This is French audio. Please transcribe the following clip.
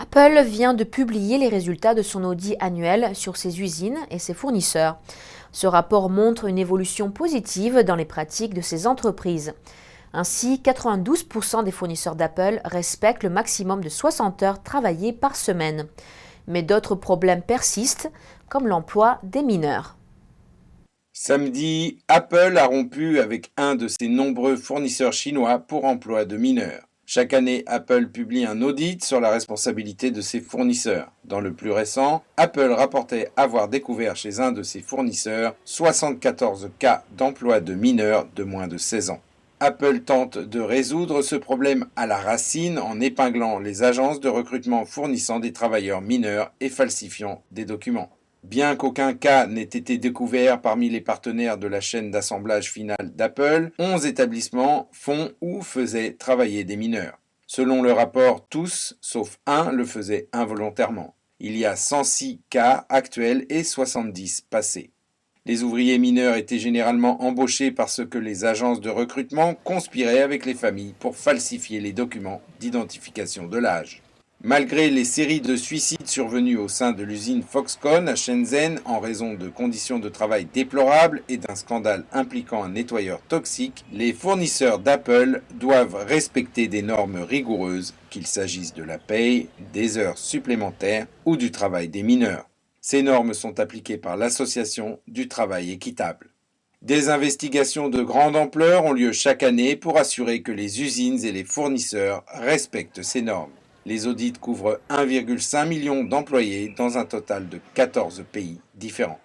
Apple vient de publier les résultats de son audit annuel sur ses usines et ses fournisseurs. Ce rapport montre une évolution positive dans les pratiques de ces entreprises. Ainsi, 92% des fournisseurs d'Apple respectent le maximum de 60 heures travaillées par semaine. Mais d'autres problèmes persistent, comme l'emploi des mineurs. Samedi, Apple a rompu avec un de ses nombreux fournisseurs chinois pour emploi de mineurs. Chaque année, Apple publie un audit sur la responsabilité de ses fournisseurs. Dans le plus récent, Apple rapportait avoir découvert chez un de ses fournisseurs 74 cas d'emploi de mineurs de moins de 16 ans. Apple tente de résoudre ce problème à la racine en épinglant les agences de recrutement fournissant des travailleurs mineurs et falsifiant des documents. Bien qu'aucun cas n'ait été découvert parmi les partenaires de la chaîne d'assemblage finale d'Apple, 11 établissements font ou faisaient travailler des mineurs. Selon le rapport, tous, sauf un, le faisaient involontairement. Il y a 106 cas actuels et 70 passés. Les ouvriers mineurs étaient généralement embauchés parce que les agences de recrutement conspiraient avec les familles pour falsifier les documents d'identification de l'âge. Malgré les séries de suicides survenus au sein de l'usine Foxconn à Shenzhen en raison de conditions de travail déplorables et d'un scandale impliquant un nettoyeur toxique, les fournisseurs d'Apple doivent respecter des normes rigoureuses, qu'il s'agisse de la paye, des heures supplémentaires ou du travail des mineurs. Ces normes sont appliquées par l'Association du travail équitable. Des investigations de grande ampleur ont lieu chaque année pour assurer que les usines et les fournisseurs respectent ces normes. Les audits couvrent 1,5 million d'employés dans un total de 14 pays différents.